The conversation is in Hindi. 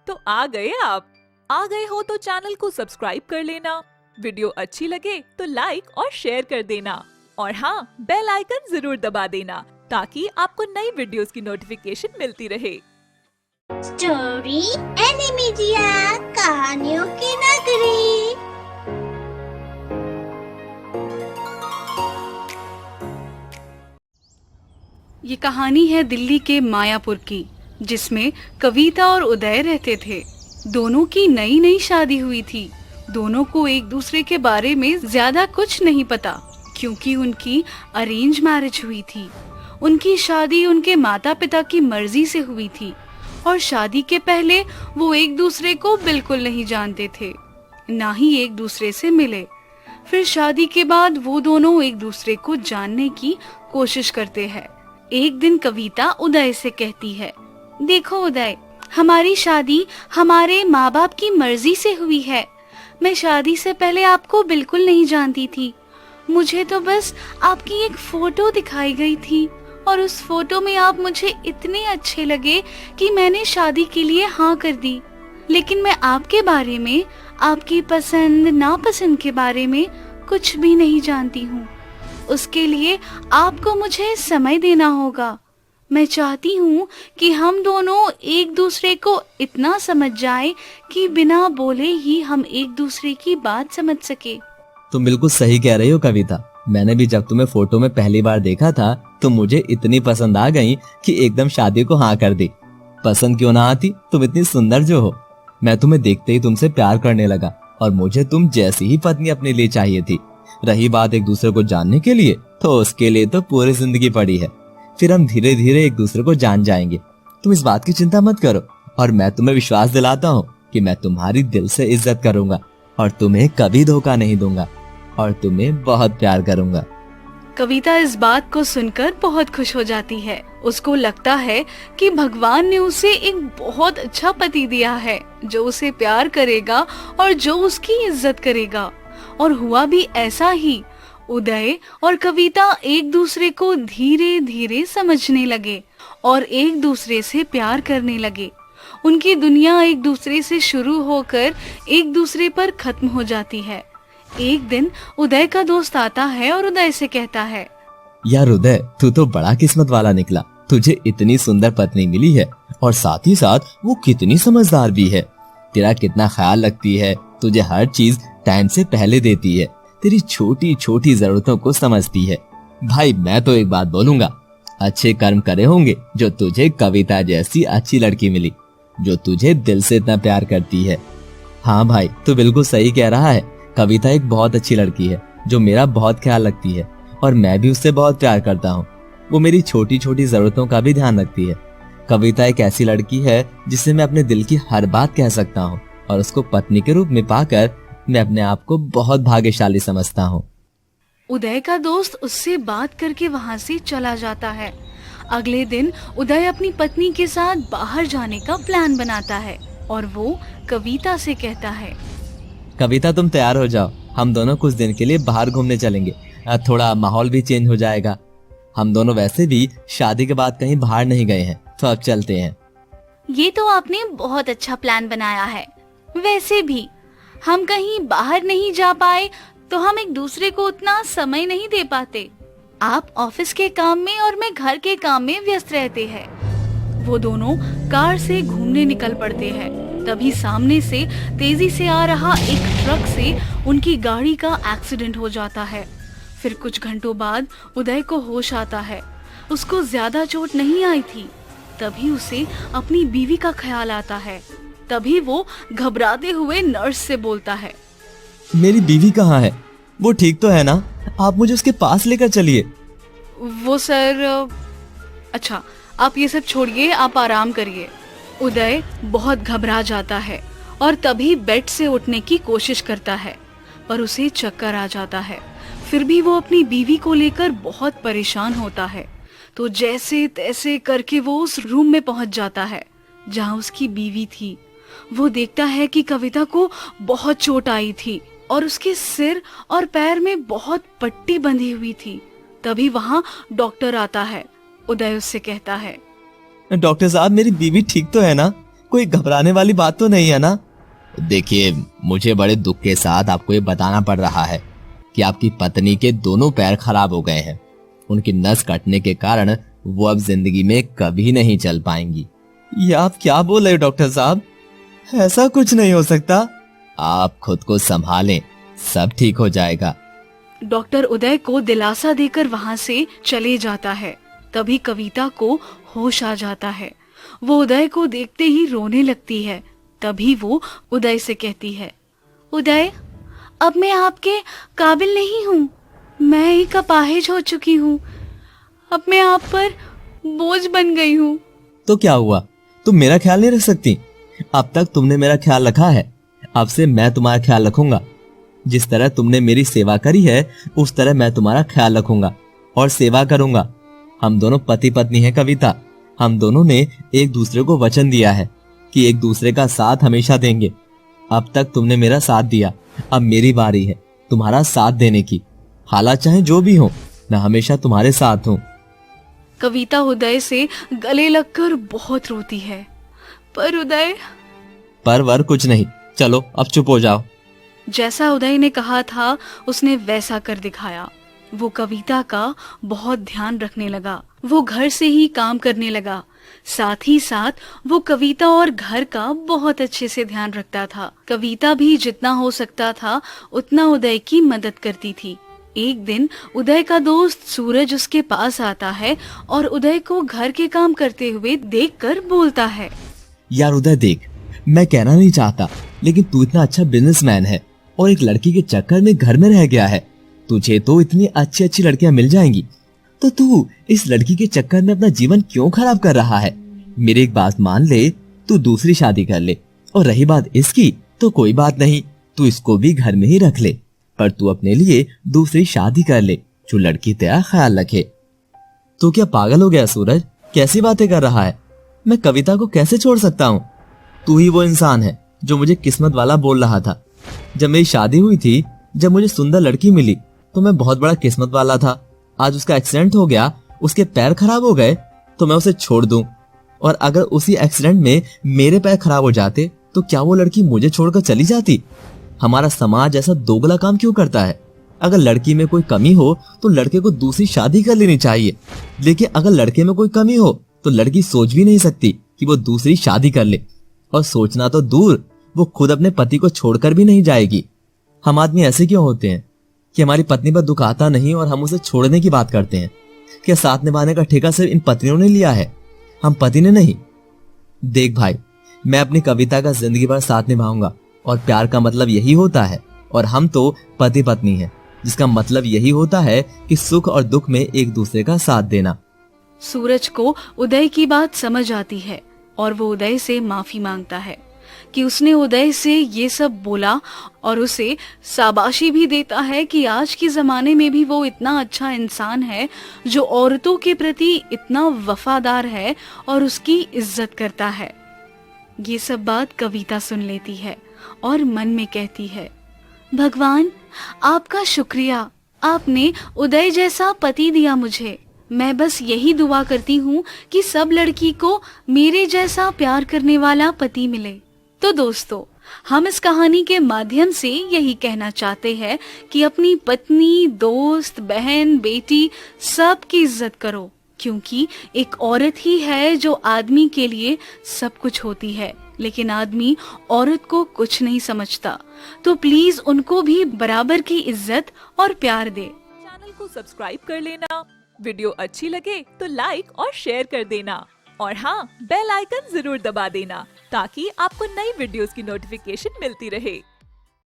तो आ गए आप। आ गए हो तो चैनल को सब्सक्राइब कर लेना, वीडियो अच्छी लगे तो लाइक और शेयर कर देना और हाँ, बेल आइकन जरूर दबा देना ताकि आपको नई वीडियोस की नोटिफिकेशन मिलती रहे। स्टोरी एनिमीडिया, कहानियों की नगरी। ये कहानी है दिल्ली के मायापुर की, जिसमें कविता और उदय रहते थे। दोनों की नई नई शादी हुई थी। दोनों को एक दूसरे के बारे में ज्यादा कुछ नहीं पता, क्योंकि उनकी अरेंज मैरिज हुई थी। उनकी शादी उनके माता पिता की मर्जी से हुई थी और शादी के पहले वो एक दूसरे को बिल्कुल नहीं जानते थे, ना ही एक दूसरे से मिले। फिर शादी के बाद वो दोनों एक दूसरे को जानने की कोशिश करते हैं। एक दिन कविता उदय से कहती है, देखो उदय, हमारी शादी हमारे माँ बाप की मर्जी से हुई है। मैं शादी से पहले आपको बिल्कुल नहीं जानती थी। मुझे तो बस आपकी एक फोटो दिखाई गई थी और उस फोटो में आप मुझे इतने अच्छे लगे कि मैंने शादी के लिए हाँ कर दी। लेकिन मैं आपके बारे में, आपकी पसंद नापसंद के बारे में कुछ भी नहीं जानती हूँ। उसके लिए आपको मुझे समय देना होगा। मैं चाहती हूँ कि हम दोनों एक दूसरे को इतना समझ जाएं कि बिना बोले ही हम एक दूसरे की बात समझ सके। तुम बिल्कुल सही कह रही हो कविता। मैंने भी जब तुम्हें फोटो में पहली बार देखा था तो मुझे इतनी पसंद आ गई कि एकदम शादी को हाँ कर दी। पसंद क्यों ना आती, तुम इतनी सुंदर जो हो। मैं तुम्हें देखते ही तुमसे प्यार करने लगा और मुझे तुम जैसी ही पत्नी अपने लिए चाहिए थी। रही बात एक दूसरे को जानने के लिए, तो उसके लिए तो पूरी जिंदगी पड़ी है। फिर हम धीरे धीरे एक दूसरे को जान जाएंगे। तुम इस बात की चिंता मत करो और मैं तुम्हें विश्वास दिलाता हूँ कि मैं तुम्हारी दिल से इज्जत करूंगा और तुम्हें कभी धोखा नहीं दूंगा और तुम्हें बहुत प्यार करूंगा। कविता इस बात को सुनकर बहुत खुश हो जाती है। उसको लगता है कि भगवान ने उसे एक बहुत अच्छा पति दिया है, जो उसे प्यार करेगा और जो उसकी इज्जत करेगा। और हुआ भी ऐसा ही। उदय और कविता एक दूसरे को धीरे धीरे समझने लगे और एक दूसरे से प्यार करने लगे। उनकी दुनिया एक दूसरे से शुरू होकर एक दूसरे पर खत्म हो जाती है। एक दिन उदय का दोस्त आता है और उदय से कहता है, यार उदय, तू तो बड़ा किस्मत वाला निकला। तुझे इतनी सुंदर पत्नी मिली है और साथ ही साथ वो कितनी समझदार भी है। तेरा कितना ख्याल रखती है, तुझे हर चीज टाइम से पहले देती है, तेरी छोटी छोटी जरूरतों को समझती है। भाई मैं तो एक बात बोलूंगा, अच्छे कर्म करे होंगे जो तुझे कविता जैसी अच्छी लड़की मिली, जो तुझे दिल से इतना प्यार करती है। हाँ भाई, तू बिल्कुल सही कह रहा है। कविता एक बहुत अच्छी लड़की है जो मेरा बहुत ख्याल रखती है और मैं भी उससे बहुत प्यार करता हूँ। वो मेरी छोटी छोटी जरूरतों का भी ध्यान रखती है। कविता एक ऐसी लड़की है जिसे मैं अपने दिल की हर बात कह सकता हूँ और उसको पत्नी के रूप में पाकर मैं अपने आप को बहुत भाग्यशाली समझता हूँ। उदय का दोस्त उससे बात करके वहाँ से चला जाता है। अगले दिन उदय अपनी पत्नी के साथ बाहर जाने का प्लान बनाता है और वो कविता से कहता है, कविता तुम तैयार हो जाओ, हम दोनों कुछ दिन के लिए बाहर घूमने चलेंगे। थोड़ा माहौल भी चेंज हो जाएगा। हम दोनों वैसे भी शादी के बाद कहीं बाहर नहीं गए हैं, तो अब चलते हैं। ये तो आपने बहुत अच्छा प्लान बनाया है। वैसे भी हम कहीं बाहर नहीं जा पाए तो हम एक दूसरे को उतना समय नहीं दे पाते। आप ऑफिस के काम में और मैं घर के काम में व्यस्त रहते हैं। वो दोनों कार से घूमने निकल पड़ते हैं। तभी सामने से तेजी से आ रहा एक ट्रक से उनकी गाड़ी का एक्सीडेंट हो जाता है। फिर कुछ घंटों बाद उदय को होश आता है। उसको ज्यादा चोट नहीं आई थी। तभी उसे अपनी बीवी का ख्याल आता है। तभी वो घबराते हुए नर्स से बोलता है, मेरी बीवी कहाँ है? वो ठीक तो है ना? आप मुझे उसके पास लेकर चलिए। वो सर, अच्छा आप ये सब छोड़िए, आप आराम करिए। उदय बहुत घबरा जाता है और तभी बेड से उठने की कोशिश करता है, पर उसे चक्कर आ जाता है। फिर भी वो अपनी बीवी को लेकर बहुत परेशान होता है। तो जैसे तैसे करके वो उस रूम में पहुंच जाता है जहां उसकी बीवी थी। वो देखता है कि कविता को बहुत चोट आई थी और उसके सिर और पैर में बहुत पट्टी बंधी हुई थी। तभी वहां डॉक्टर आता है। उदय उससे कहता है, डॉक्टर साहब, मेरी बीवी ठीक तो है ना? कोई घबराने वाली बात तो नहीं है ना? देखिए, मुझे बड़े दुख के साथ आपको ये बताना पड़ रहा है कि आपकी पत्नी के दोनों पैर खराब हो गए हैं। उनकी नस कटने के कारण वो अब जिंदगी में कभी नहीं चल पाएंगी। ये आप क्या बोल रहे हो डॉक्टर साहब? ऐसा कुछ नहीं हो सकता। आप खुद को संभालें, सब ठीक हो जाएगा। डॉक्टर उदय को दिलासा देकर वहाँ से चले जाता है। तभी कविता को होश आ जाता है। वो उदय को देखते ही रोने लगती है। तभी वो उदय से कहती है, उदय, अब मैं आपके काबिल नहीं हूँ। मैं एक अपाहिज हो चुकी हूँ। अब मैं आप पर बोझ बन गई हूँ। तो क्या हुआ? तुम मेरा ख्याल नहीं रख सकती? अब तक तुमने मेरा ख्याल रखा है, अब से मैं तुम्हारा ख्याल रखूंगा। जिस तरह तुमने मेरी सेवा करी है उस तरह मैं तुम्हारा ख्याल रखूंगा और सेवा करूंगा। हम दोनों पति पत्नी हैं कविता। हम दोनों ने एक दूसरे को वचन दिया है कि एक दूसरे का साथ हमेशा देंगे। अब तक तुमने मेरा साथ दिया, अब मेरी बारी है तुम्हारा साथ देने की। हालात चाहे जो भी हो, मैं हमेशा तुम्हारे साथ हूँ। कविता उदय से गले लगकर बहुत रोती है। पर उदय, पर वर कुछ नहीं, चलो अब चुप हो जाओ। जैसा उदय ने कहा था उसने वैसा कर दिखाया। वो कविता का बहुत ध्यान रखने लगा। वो घर से ही काम करने लगा। साथ ही साथ वो कविता और घर का बहुत अच्छे से ध्यान रखता था। कविता भी जितना हो सकता था उतना उदय की मदद करती थी। एक दिन उदय का दोस्त सूरज उसके पास आता है और उदय को घर के काम करते हुए देखकर बोलता है, यार उदय देख, मैं कहना नहीं चाहता लेकिन तू इतना अच्छा बिजनेसमैन है और एक लड़की के चक्कर में घर में रह गया है। तुझे तो इतनी अच्छी अच्छी लड़कियां मिल जाएंगी, तो तू इस लड़की के चक्कर में अपना जीवन क्यों खराब कर रहा है? मेरी एक बात मान ले, तू दूसरी शादी कर ले। और रही बात इसकी, तो कोई बात नहीं, तू इसको भी घर में ही रख ले, पर तू अपने लिए दूसरी शादी कर ले जो लड़की तेरा ख्याल रखे। तू क्या पागल हो गया सूरज? कैसी बातें कर रहा है? मैं कविता को कैसे छोड़ सकता हूँ? तू ही वो इंसान है जो मुझे किस्मत वाला बोल रहा था। जब मेरी शादी हुई थी, जब मुझे सुंदर लड़की मिली तो मैं बहुत बड़ा किस्मत वाला था। आज उसका एक्सीडेंट हो गया, उसके पैर खराब हो गए तो मैं उसे छोड़ दूं। और अगर उसी एक्सीडेंट में मेरे पैर खराब हो जाते तो क्या वो लड़की मुझे छोड़कर चली जाती? हमारा समाज ऐसा दोगला काम क्यों करता है? अगर लड़की में कोई कमी हो तो लड़के को दूसरी शादी कर लेनी चाहिए, लेकिन अगर लड़के में कोई कमी हो तो लड़की सोच भी नहीं सकती कि वो दूसरी शादी कर ले। और सोचना तो दूर, वो खुद अपने पति को छोड़कर भी नहीं जाएगी। हम आदमी ऐसे क्यों होते हैं कि हमारी पत्नी पर दुख आता नहीं और हम उसे छोड़ने की बात करते हैं? क्या साथ निभाने का ठेका सिर्फ इन पत्नियों ने लिया है, हम पति ने नहीं? देख भाई, मैं अपनी कविता का जिंदगी भर साथ निभाऊंगा और प्यार का मतलब यही होता है। और हम तो पति पत्नी हैं, जिसका मतलब यही होता है कि सुख और दुख में एक दूसरे का साथ देना। सूरज को उदय की बात समझ आती है और वो उदय से माफी मांगता है कि उसने उदय से ये सब बोला और उसे शाबाशी भी देता है कि आज के जमाने में भी वो इतना अच्छा इंसान है जो औरतों के प्रति इतना वफादार है और उसकी इज्जत करता है। ये सब बात कविता सुन लेती है और मन में कहती है, भगवान आपका शुक्रिया, आपने उदय जैसा पति दिया मुझे। मैं बस यही दुआ करती हूँ कि सब लड़की को मेरे जैसा प्यार करने वाला पति मिले। तो दोस्तों, हम इस कहानी के माध्यम से यही कहना चाहते हैं कि अपनी पत्नी, दोस्त, बहन, बेटी सब की इज्जत करो, क्योंकि एक औरत ही है जो आदमी के लिए सब कुछ होती है, लेकिन आदमी औरत को कुछ नहीं समझता। तो प्लीज उनको भी बराबर की इज्जत और प्यार दे। चैनल को सब्सक्राइब कर लेना, वीडियो अच्छी लगे तो लाइक और शेयर कर देना, और हाँ, बेल आइकन जरूर दबा देना ताकि आपको नई वीडियोस की नोटिफिकेशन मिलती रहे।